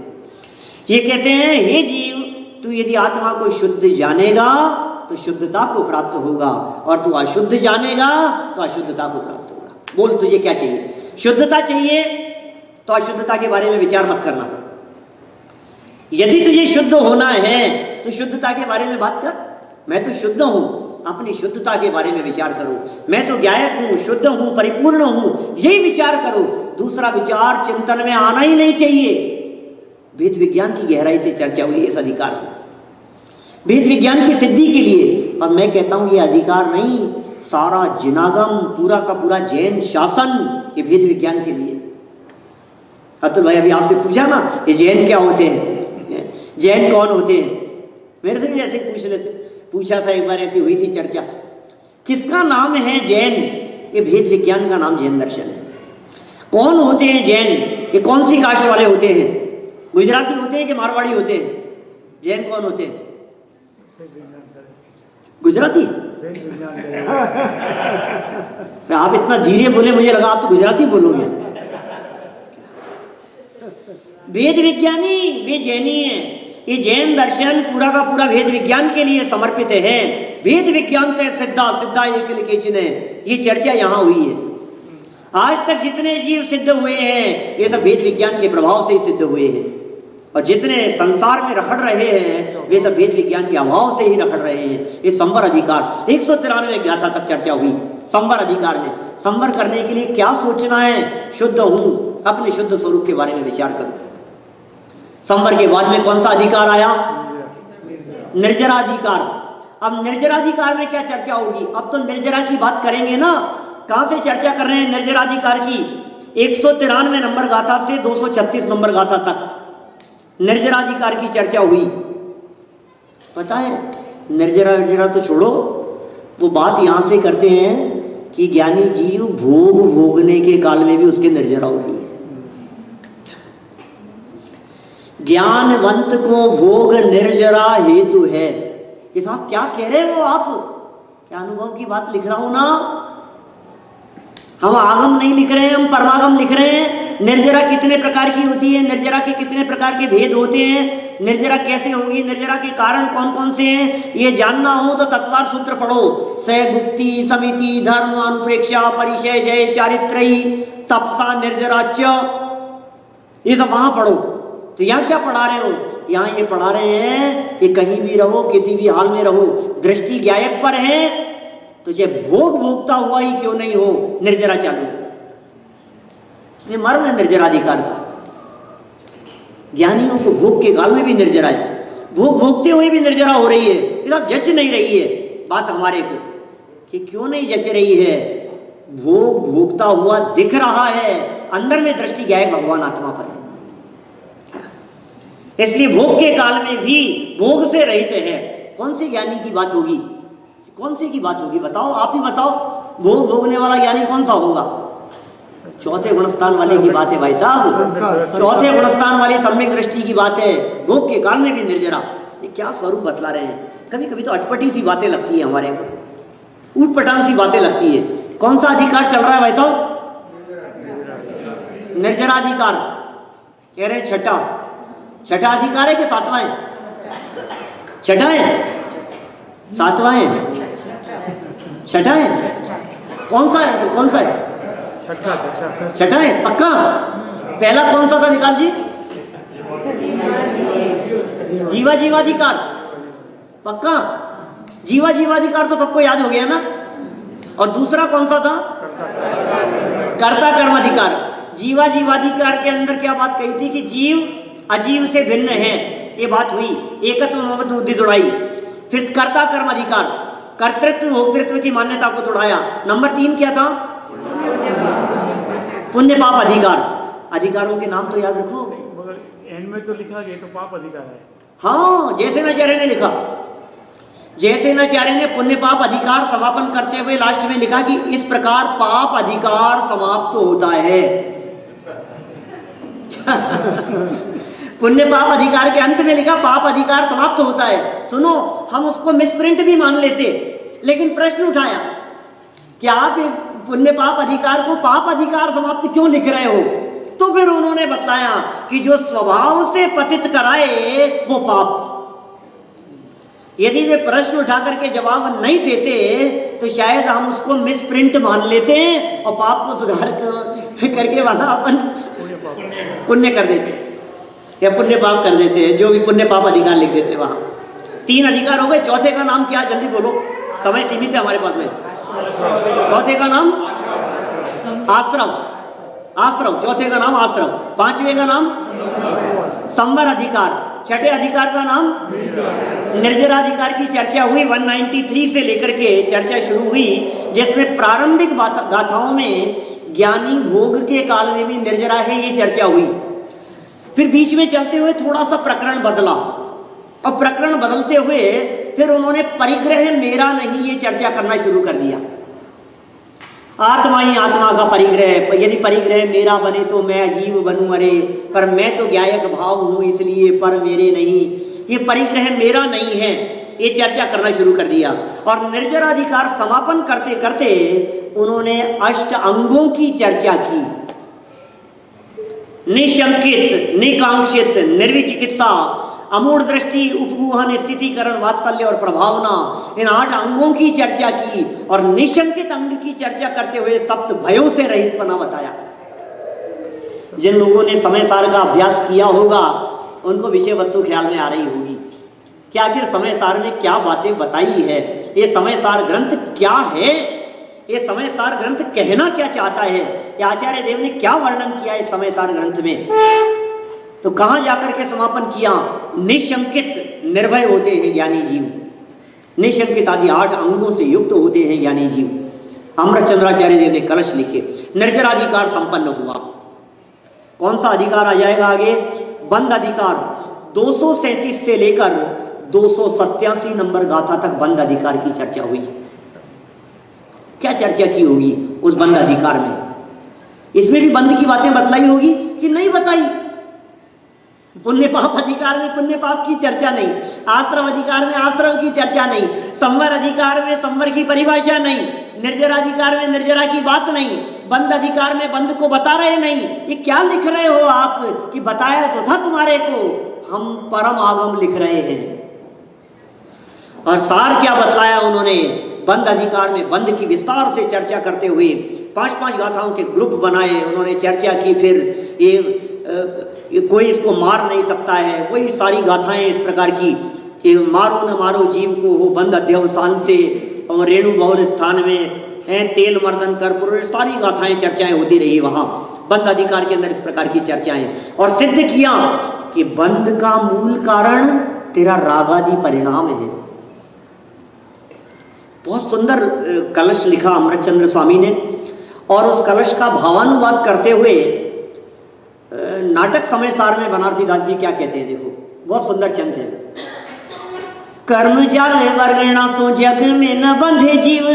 ये कहते हैं, हे जीव, तू यदि आत्मा को शुद्ध जानेगा तो शुद्धता को प्राप्त होगा, और तू अशुद्ध जानेगा तो अशुद्धता को प्राप्त होगा। बोल तुझे क्या चाहिए? शुद्धता चाहिए तो अशुद्धता के बारे में विचार मत करना। यदि तुझे शुद्ध होना है तो शुद्धता के बारे में बात कर। मैं तो शुद्ध हूं, अपनी शुद्धता के बारे में विचार करो। मैं तो ज्ञायक हूं, शुद्ध हूं, परिपूर्ण हूं, यही विचार करो। दूसरा विचार चिंतन में आना ही नहीं चाहिए। वेद विज्ञान की गहराई से चर्चा हुई इस अधिकार में, वेद विज्ञान की सिद्धि के लिए। और मैं कहता हूं ये अधिकार नहीं, सारा जिनागम, पूरा का पूरा जैन शासन, ये वेद विज्ञान के लिए। अतुल भाई अभी आपसे पूछा ना ये जैन क्या होते हैं, जैन कौन होते हैं? मेरे से भी ऐसे पूछा था एक बार, ऐसी हुई थी चर्चा, किसका नाम है जैन? ये भेद विज्ञान का नाम जैन दर्शन है। कौन होते हैं जैन? ये कौन सी कास्ट वाले होते हैं? गुजराती होते हैं कि मारवाड़ी होते हैं? जैन कौन होते हैं? गुजराती। आप इतना धीरे बोले, मुझे लगा आप तो गुजराती बोलोगे। वेद विज्ञानी वे जैनी है। ये जैन दर्शन पूरा का पूरा वेद विज्ञान के लिए समर्पित है। वेद विज्ञान ते सिद्धा सिद्धा एक लिखेचिन है, ये चर्चा यहाँ हुई है। आज तक जितने जीव सिद्ध हुए हैं ये सब वेद विज्ञान के प्रभाव से ही सिद्ध हुए हैं, और जितने संसार में रखड़ रहे हैं वे सब वेद विज्ञान के अभाव से ही रखड़ रहे हैं। ये संवर अधिकार 193 गाथा तक चर्चा हुई। संवर अधिकार में संवर करने के लिए क्या सोचना है? शुद्ध हूं, अपने शुद्ध स्वरूप के बारे में विचार करो। संवर के बाद में कौन सा अधिकार आया? निर्जराधिकार। अब निर्जराधिकार में क्या चर्चा होगी? अब तो निर्जरा की बात करेंगे ना। कहां से चर्चा कर रहे हैं निर्जराधिकार की? 193 नंबर गाथा से 236 नंबर गाथा तक निर्जराधिकार की चर्चा हुई। पता है, निर्जरा तो छोड़ो, वो बात यहां से करते हैं कि ज्ञानी जीव भोग भोगने के काल में भी उसके निर्जरा होगी। ज्ञानवंत को भोग निर्जरा हेतु है। कि साहब क्या कह रहे हो आप? क्या अनुभव की बात लिख रहा हूं ना? हम आगम नहीं लिख रहे हैं, हम परमागम लिख रहे हैं। निर्जरा कितने प्रकार की होती है, निर्जरा के कितने प्रकार के भेद होते हैं, निर्जरा कैसे होगी, निर्जरा के कारण कौन कौन से हैं, ये जानना हो तो तत्वार सूत्र पढ़ो। सगुप्ती समिति धर्म अनुप्रेक्षा परिचय जय चारित्रयी तपसा निर्जराच्य, ये सब वहां पढ़ो। तो यहाँ क्या पढ़ा रहे हो? यहाँ ये पढ़ा रहे हैं कि कहीं भी रहो, किसी भी हाल में रहो, दृष्टि ज्ञायक पर है तो चाहे भोग भोगता हुआ ही क्यों नहीं हो, निर्जरा चालू। ये मर्म है निर्जराधिकार का। ज्ञानियों को भोग के काल में भी निर्जरा है, भोग भोगते हुए भी निर्जरा हो रही है। ये सब जच नहीं रही है बात हमारे को, कि क्यों नहीं जच रही है? भोग भोगता हुआ दिख रहा है, अंदर में दृष्टि ज्ञायक भगवान आत्मा पर है। इसलिए भोग के काल में भी भोग से रहित है। कौन सी ज्ञानी की बात होगी? कौन सी की बात होगी? बताओ, आप ही बताओ। भोग भोगने वाला ज्ञानी कौन सा होगा? चौथे गुणस्थान वाले की बात है भाई साहब, चौथे गुणस्थान वाली सम्यक दृष्टि की बात है। भोग के काल में भी निर्जरा, ये क्या स्वरूप बतला रहे हैं। कभी कभी तो अटपटी सी बातें लगती है हमारे को, ऊट पटांग सी बातें लगती है। कौन सा अधिकार चल रहा है भाई साहब? निर्जराधिकार कह रहे हैं। छठा अधिकार है कि सातवां है? छठा है, सातवां है, छठा है? कौन सा है? कौन सा है? छठा है पक्का? पहला कौन सा था निकाल जी? जीवाधिकार पक्का? जीवाधिकार तो सबको याद हो गया ना। और दूसरा कौन सा था? कर्ता कर्माधिकार। जीवाधिकार के अंदर क्या बात कही थी कि जीव अजीव से भिन्न है, ये बात हुई, एकत्व ममत्व बुद्धि दौड़ाई। फिर कर्ता कर्माधिकार, कर्तृत्व भोक्तृत्व की मान्यता को दौड़ाया। नंबर 3 क्या था? पुण्य पाप अधिकार। अधिकारों के नाम तो याद रखो। एंड में तो लिखा गया तो पाप अधिकार है। हाँ, जैसे नाचार्य ने लिखा, जैसे नाचार्य ने पुण्य पाप अधिकार समापन करते हुए लास्ट में लिखा कि इस प्रकार पाप अधिकार समाप्त होता है। पुण्य पाप अधिकार के अंत में लिखा पाप अधिकार समाप्त होता है। सुनो, हम उसको मिसप्रिंट भी मान लेते, लेकिन प्रश्न उठाया कि आप पुण्य पाप अधिकार को पाप अधिकार समाप्त क्यों लिख रहे हो? तो फिर उन्होंने बताया कि जो स्वभाव से पतित कराए वो पाप। यदि वे प्रश्न उठा करके जवाब नहीं देते तो शायद हम उसको मिसप्रिंट मान लेते और पाप को सुधार करके वाला अपन पुण्य कर देते या पुण्य पाप कर देते हैं, जो भी पुण्य पाप अधिकार लिख देते वहां। 3 अधिकार हो गए। चौथे का नाम क्या? जल्दी बोलो, समय सीमित है हमारे पास में। चौथे का नाम आश्रम, आश्रम। चौथे का नाम आश्रम। 5वें का नाम संवर अधिकार। छठे अधिकार का नाम निर्जराधिकार की चर्चा हुई। 193 से लेकर के चर्चा शुरू हुई, जिसमें प्रारंभिक गाथाओं में ज्ञानी भोग के काल में भी निर्जरा है, ये चर्चा हुई। फिर बीच में चलते हुए थोड़ा सा प्रकरण बदला, और प्रकरण बदलते हुए फिर उन्होंने परिग्रह मेरा नहीं ये चर्चा करना शुरू कर दिया। आत्मा ही आत्मा का परिग्रह, यदि परिग्रह मेरा बने तो मैं अजीव बनूं, अरे पर मैं तो ज्ञायक भाव हूं इसलिए पर मेरे नहीं। ये परिग्रह मेरा नहीं है, ये चर्चा करना शुरू कर दिया। और निर्जराधिकार समापन करते करते उन्होंने अष्ट अंगों की चर्चा की। निशंकित, निकांक्षित, निर्विचिकित्सा, अमूढ़ दृष्टि, उपगूहन, स्थितिकरण, वात्सल्य और प्रभावना, इन 8 अंगों की चर्चा की। और निशंकित अंग की चर्चा करते हुए सप्त भयों से रहित पना बताया। जिन लोगों ने समय सार का अभ्यास किया होगा उनको विषय वस्तु ख्याल में आ रही होगी कि आखिर समय सार में क्या बातें बताई है, ये समय सार ग्रंथ क्या है, ये समय सार ग्रंथ कहना क्या चाहता है, ये आचार्य देव ने क्या वर्णन किया है समय सार ग्रंथ में। तो कहां जाकर के समापन किया? निशंकित निर्भय होते हैं ज्ञानी जीव, निशंकित आदि 8 अंगों से युक्त होते हैं ज्ञानी जीव। अमृतचंद्राचार्य देव ने कलश लिखे। निर्जराधिकार संपन्न हुआ। कौन सा अधिकार आ जाएगा आगे? बंद अधिकार। 237 से लेकर 287 नंबर गाथा तक बंद अधिकार की चर्चा हुई। क्या चर्चा की होगी उस बंद अधिकार में? इसमें भी बंद की बातें बतलाई होगी कि नहीं बताई? पुण्य पाप अधिकार में पुण्य पाप की चर्चा नहीं, आश्रम अधिकार में आश्रम की चर्चा नहीं, संवर अधिकार में संवर की परिभाषा नहीं, निर्जराधिकार में निर्जरा की बात नहीं, बंद अधिकार में बंद को बता रहे नहीं। ये क्या लिख रहे हो आप कि बताया तो था तुम्हारे को, हम परम आगम लिख रहे हैं। और सार क्या बतलाया उन्होंने? बंद अधिकार में बंद की विस्तार से चर्चा करते हुए 5-5 गाथाओं के ग्रुप बनाए, उन्होंने चर्चा की। फिर ये कोई इसको मार नहीं सकता है, वही सारी गाथाएं इस प्रकार की, मारो न मारो जीव को हो बंद अध्यवसान से, और रेणु बहुल स्थान में है तेल मर्दन कर्पूर, सारी गाथाएं चर्चाएं होती रही वहां बंद अधिकार के अंदर इस प्रकार की चर्चाएं। और सिद्ध किया कि बंद का मूल कारण तेरा रागादि परिणाम है। बहुत सुंदर कलश लिखा अमृतचंद्र स्वामी ने, और उस कलश का भावानुवाद करते हुए नाटक समय सार में बनारसी दास जी क्या कहते हैं, देखो बहुत सुंदर चंद है। कर्म जाल वर्गणा सो जग में न बंधे जीव,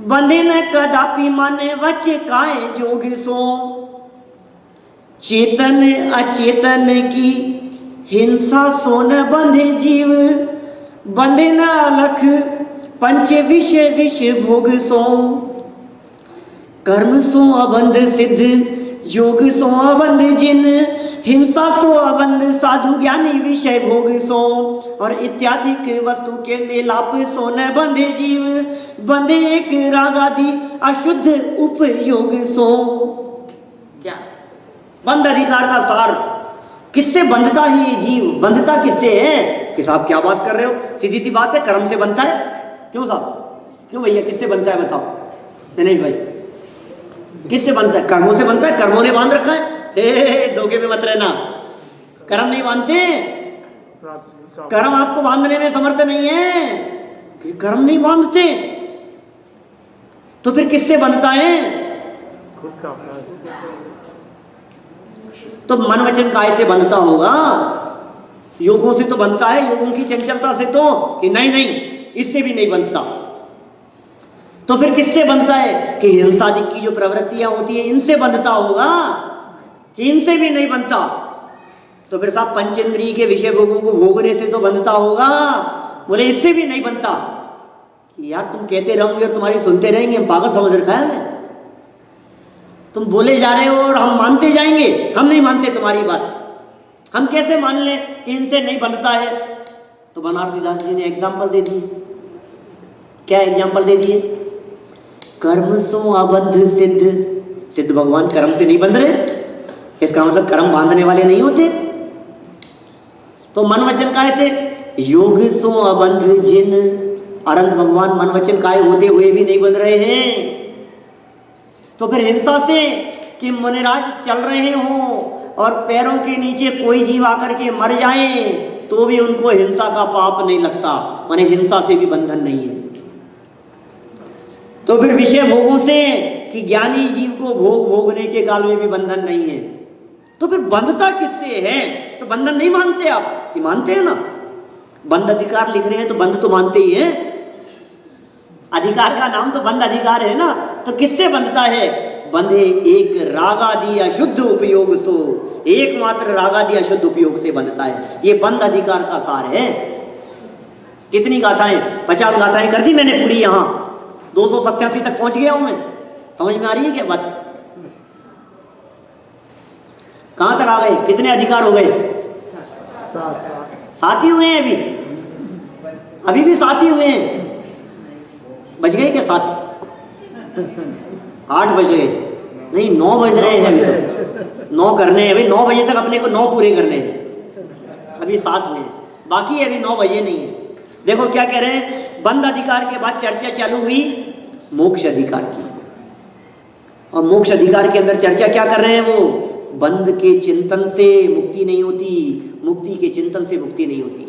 बंधे न कदापि मन वच काय जोग सो, चेतन अचेतन की हिंसा सो न बंधे जीव, बंधे न अलख पंच विषय विष भोग सो, कर्म सो अबंध सिद्ध योग सो अबंध जिन, हिंसा सो अबंध साधु ज्ञानी विषय भोग सो, और इत्यादि वस्तु के मेलाप सो न बंधे जीव, बंधे एक रागादि अशुद्ध उपयोग सो। क्या बंध अधिकार का सार, किससे बंधता है ये जीव, बंधता किससे है? कि साहब क्या बात कर रहे हो, सीधी सी बात है, कर्म से बनता है। क्यों साहब, क्यों भैया, किससे बनता है बताओ दिनेश भाई, किससे बनता है? कर्मों से बनता है, कर्मों ने बांध रखा है। धोखे में मत रहना, कर्म नहीं बांधते, कर्म आपको बांधने में समर्थ नहीं है, कि कर्म नहीं बांधते, तो फिर किससे बनता है? तो मन वचन काय से बनता होगा? योगों से तो बनता है, योगों की चंचलता से तो, कि नहीं नहीं इससे भी नहीं बनता। तो फिर किससे बनता है? कि हिंसादि की जो प्रवृत्तियां होती है इनसे बनता होगा, कि इनसे भी नहीं बनता। तो फिर साहब पंचेंद्रिय के विषय भोगों को भोगने से तो बनता होगा, बोले इससे भी नहीं बनता। कि यार तुम कहते रहोगे और तुम्हारी सुनते रहेंगे, हम पागल समझ रखा है हमें, तुम बोले जा रहे हो और हम मानते जाएंगे, हम नहीं मानते तुम्हारी बात, हम कैसे मान लें कि इनसे नहीं बनता है? तो बनारसी दास जी ने एग्जाम्पल दे दी। क्या एग्जाम्पल दे दिए? कर्म सो अबंध सिद्ध, सिद्ध भगवान कर्म से नहीं बंध रहे, इसका मतलब कर्म बांधने वाले नहीं होते। तो मन वचन काय से? योग सो अबंध जिन, अनंत भगवान मन वचन काय होते हुए भी नहीं बंध रहे हैं। तो फिर हिंसा से कि मुनिराज चल रहे हों और पैरों के नीचे कोई जीव आकर के मर जाए तो भी उनको हिंसा का पाप नहीं लगता, माने हिंसा से भी बंधन नहीं है। तो फिर विषय भोगों से कि ज्ञानी जीव को भोग भोगने के काल में भी बंधन नहीं है। तो फिर बंधता किससे है? तो बंधन नहीं मानते आप, कि मानते हैं ना, बंध अधिकार लिख रहे हैं तो बंध तो मानते ही हैं, अधिकार का नाम तो बंध अधिकार है ना। तो किससे बंधता है? बंधे एक रागादि अशुद्ध उपयोग सो, एकमात्र रागादि अशुद्ध उपयोग से बंधता है। ये बंध अधिकार का सार है। कितनी गाथाएं? 50 गाथाएं कर दी मैंने पूरी, यहां 287 तक पहुंच गया हूं मैं। समझ में आ रही है क्या बात? कहां तक आ गए? कितने अधिकार हो गए? 7 ही हुए हैं अभी भी 7 ही हुए हैं। बज गए क्या 7? 8 बज गए नहीं, 9 बज रहे हैं अभी तक। 9 करने हैं अभी, 9 बजे तक अपने को 9 पूरे करने हैं। अभी 7 हुए हैं, बाकी अभी 9 बजे नहीं है। देखो क्या कह रहे हैं, बंध अधिकार के बाद चर्चा चालू हुई मोक्ष अधिकार की, और मोक्ष अधिकार के अंदर चर्चा क्या कर रहे हैं? वो बंध के चिंतन से मुक्ति नहीं होती, मुक्ति के चिंतन से मुक्ति नहीं होती।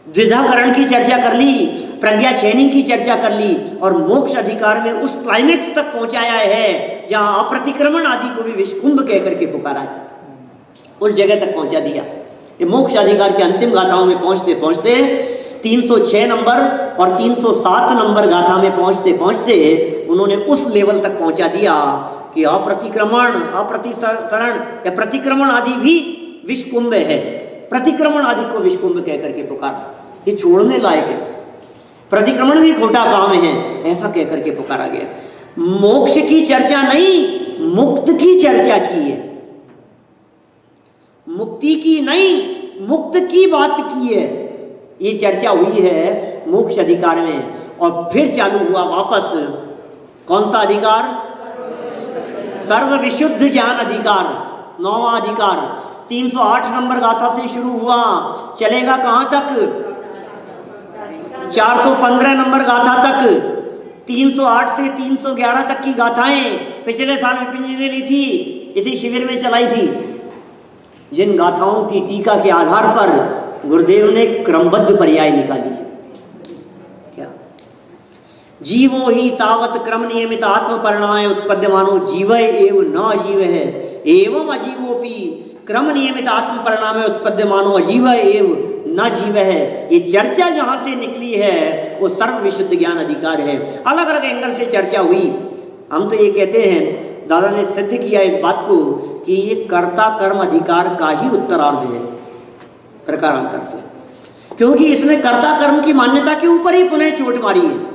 द्विधाकरण की चर्चा कर ली, प्रज्ञा चयनी की चर्चा कर ली, और मोक्ष अधिकार में उस क्लाइमेक्स तक पहुंचाया है जहां अप्रतिक्रमण आदि को भी विषकुंभ कहकर के पुकारा है, उस जगह तक पहुंचा दिया। ये मोक्ष अधिकार के अंतिम गाथाओं में पहुंचते पहुंचते 306 नंबर और 307 नंबर गाथा में पहुंचते पहुंचते उन्होंने उस लेवल तक पहुंचा दिया कि अप्रतिक्रमण, अप्रतिसरण या प्रतिक्रमण आदि भी विषकुंभ है। प्रतिक्रमण आदि को विषकुंभ कहकर के पुकारा, ये छोड़ने लायक है। प्रतिक्रमण भी खोटा काम है, ऐसा कहकर के पुकारा गया। मोक्ष की चर्चा नहीं, मुक्त की चर्चा की है। मुक्ति की नहीं, मुक्त की बात की है। ये चर्चा हुई है मोक्ष अधिकार में, और फिर चालू हुआ वापस कौन सा अधिकार? सर्व विशुद्ध ज्ञान अधिकार, 9वां अधिकार। 308 नंबर गाथा से शुरू हुआ, चलेगा कहां तक? 415 नंबर गाथा तक। 308 से 311 तक की गाथाएं पिछले साल विपिन जी ने ली थी, इसी शिविर में चलाई थी। जिन गाथाओं की टीका के आधार पर गुरुदेव ने क्रमबद्ध पर्याय निकाली। क्या? जीवो ही तावत क्रम नियमित आत्म परिणाय उत्पद्यमानो जीव एव न अजीव है, एवं अजीवोपि क्रम नियमित आत्म परिणाम उत्पद्यमानो अजीव एव न जीव है। ये चर्चा जहां से निकली है वो सर्व विशुद्ध ज्ञान अधिकार है। अलग अलग एंगल से चर्चा हुई। हम तो ये कहते हैं, दादा ने सिद्ध किया इस बात को कि ये कर्ता कर्म अधिकार का ही उत्तरार्ध है प्रकारांतर से, क्योंकि इसने कर्ता कर्म की मान्यता के ऊपर ही पुनः चोट मारी है।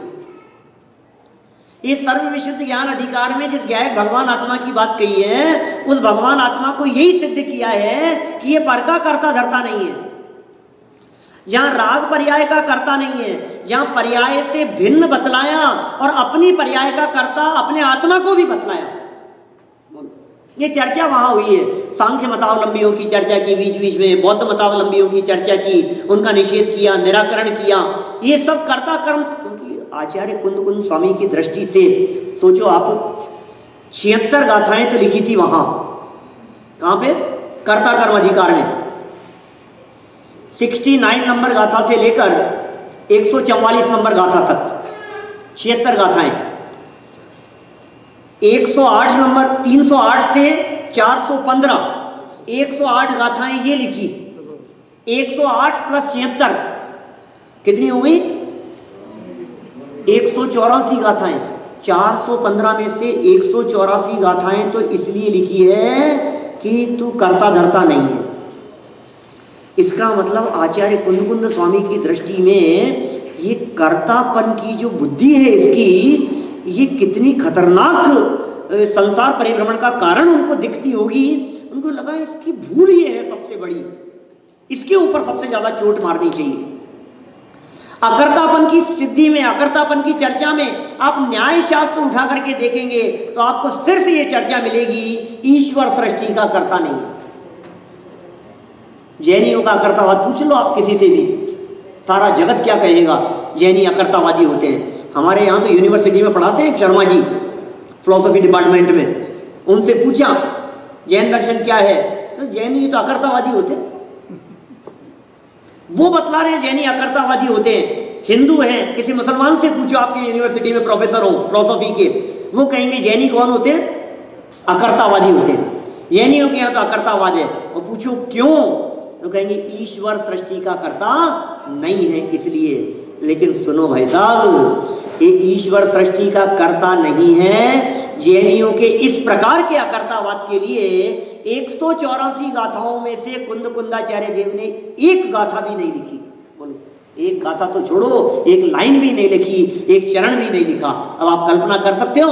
इस सर्व विशुद्ध ज्ञान अधिकार में जिस गायक भगवान आत्मा की बात कही है, उस भगवान आत्मा को यही सिद्ध किया है कि ये पर का कर्ता धरता नहीं है। जहां राग पर्याय का कर्ता नहीं है, जहां पर्याय से भिन्न बतलाया और अपनी पर्याय का कर्ता अपने आत्मा को भी बतलाया, ये चर्चा वहां हुई है। सांख्य मतावलंबियों की चर्चा की बीच बीच में, बौद्ध मतावलंबियों की चर्चा की, उनका निषेध किया, निराकरण किया। ये सब कर्ता कर्म, क्योंकि आचार्य कुंद कुंद स्वामी की दृष्टि से सोचो आप, 76 गाथाएं तो लिखी थी वहां, कहां पे? कर्ता कर्म अधिकार में। 69 नंबर गाथा से लेकर 144 नंबर गाथा तक 76 गाथाएं। 108 नंबर 308 से 415 108 गाथाएं ये लिखी। 108 प्लस 76 कितनी हो गई? 184 गाथाएं। 415 में से 184 गाथाएं तो इसलिए लिखी है कि तू कर्ता धरता नहीं है। इसका मतलब आचार्य कुंद कुंद स्वामी की दृष्टि में ये कर्तापन की जो बुद्धि है इसकी, ये कितनी खतरनाक संसार परिभ्रमण का कारण उनको दिखती होगी। उनको लगा इसकी भूल ये है सबसे बड़ी, इसके ऊपर सबसे ज्यादा चोट मारनी चाहिए। अकर्तापन की सिद्धि में, अकर्तापन की चर्चा में आप न्याय शास्त्र उठा करके देखेंगे तो आपको सिर्फ ये चर्चा मिलेगी, ईश्वर सृष्टि का कर्ता नहीं है। जैनियों का अकर्तावाद पूछ लो आप किसी से भी, सारा जगत क्या कहेगा, जैनी अकर्तावादी होते हैं। हमारे यहाँ तो यूनिवर्सिटी में पढ़ाते हैं शर्मा जी, फिलोसफी डिपार्टमेंट में, उनसे पूछा जैन दर्शन क्या है, तो जैनी तो अकर्तावादी होते हैं। वो बतला रहे हैं जैनी अकर्तावादी होते हैं। हिंदू हैं, किसी मुसलमान से पूछो, आपके यूनिवर्सिटी में प्रोफेसर हो फिलोसफी के, वो कहेंगे जैनी कौन होते हैं? अकर्तावादी होते हैं। जैनियों के यहाँ तो अकर्तावाद है। और पूछो क्यों, तो कहेंगे ईश्वर सृष्टि का कर्ता नहीं है इसलिए। लेकिन सुनो भाई साहब, ये ईश्वर सृष्टि का कर्ता नहीं है। जैनियों के इस प्रकार के अकर्तावाद के लिए 184 गाथाओं में से कुंद कुंदाचार्य देव ने एक गाथा भी नहीं लिखी। बोलो, एक गाथा तो छोड़ो, एक लाइन भी नहीं लिखी, एक चरण भी नहीं लिखा। अब आप कल्पना कर सकते हो,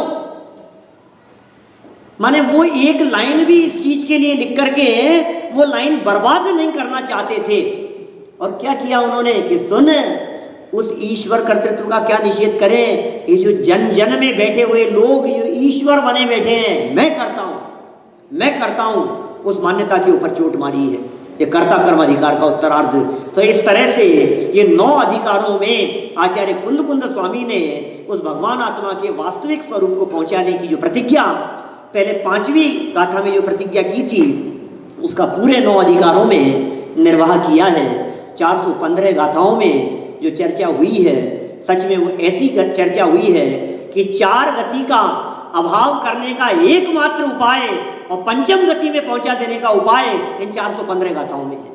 माने वो एक लाइन भी इस चीज के लिए लिख करके वो लाइन बर्बाद नहीं करना चाहते थे। और क्या किया उन्होंने कि सुन, उस ईश्वर कर्तृत्व का क्या निषेध करें? ये जो जन जन में बैठे हुए लोग जो ईश्वर बने बैठे हैं, मैं करता हूं, मैं करता हूं, उस मान्यता के ऊपर चोट मारी है। ये कर्ता कर्म अधिकार का उत्तरार्ध। तो इस तरह से ये 9 अधिकारों में आचार्य कुंद कुंद स्वामी ने उस भगवान आत्मा के वास्तविक स्वरूप को पहुंचाने की जो प्रतिज्ञा पहले 5वीं गाथा में जो प्रतिज्ञा की थी, उसका पूरे 9 अधिकारों में निर्वाह किया है। 415 गाथाओं में जो चर्चा हुई है, सच में वो ऐसी चर्चा हुई है कि 4 गति का अभाव करने का एकमात्र उपाय और पंचम गति में पहुंचा देने का उपाय इन 415 गाथाओं में है।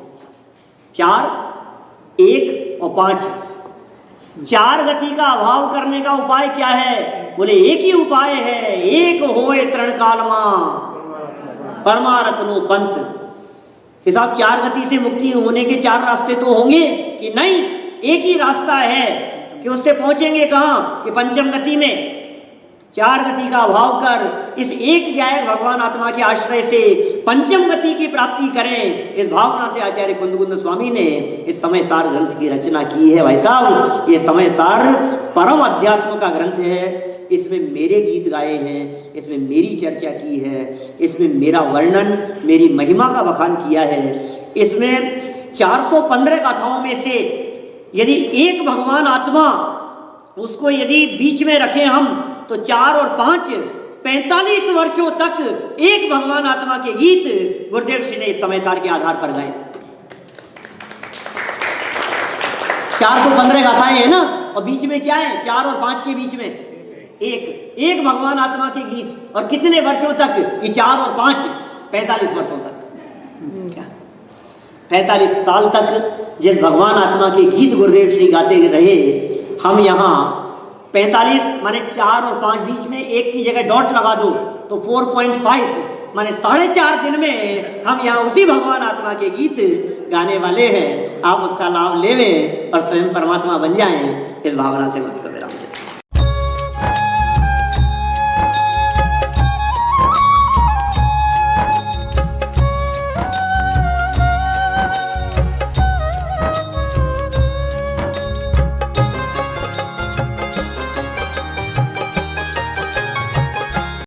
4, 1 और 5। 4 गति का अभाव करने का उपाय क्या है? बोले एक ही उपाय है, एक होए तृण कालमा परमारथ नो पंथ। हिसाब 4 गति से मुक्ति होने के 4 रास्ते तो होंगे कि नहीं? एक ही रास्ता है कि उससे पहुंचेंगे कहां? कि पंचम गति में। 4 गति का अभाव कर इस एक गायक भगवान आत्मा के आश्रय से पंचम गति की प्राप्ति करें, इस भावना से आचार्य कुंद कुंद स्वामी ने इस समय सार ग्रंथ की रचना की है। भाई साहब, ये समय सार परम अध्यात्म का ग्रंथ है। इसमें मेरे गीत गाए हैं, इसमें मेरी चर्चा की है, इसमें मेरा वर्णन, मेरी महिमा का बखान किया है। इसमें 415 गाथाओं में से यदि एक भगवान आत्मा, उसको यदि बीच में रखें हम, तो 4 और 5 45 वर्षों तक एक भगवान आत्मा के गीत गुरुदेव श्री ने इस समय सार के आधार पर गाए। 415 गाथाएं है ना, और बीच में क्या है? 4 और 5 के बीच में एक भगवान आत्मा के गीत। और कितने वर्षों तक? कि 4 और 5 45 वर्षों तक। क्या 45 साल तक जिस भगवान आत्मा के गीत गुरुदेव श्री गाते रहे, हम यहाँ 45 माने 4 और 5 बीच में एक की जगह डॉट लगा दो तो 4.5 माने 4.5 दिन में हम यहाँ उसी भगवान आत्मा के गीत गाने वाले हैं। आप उसका लाभ लेवें और स्वयं परमात्मा बन जाएं, इस भावना से बात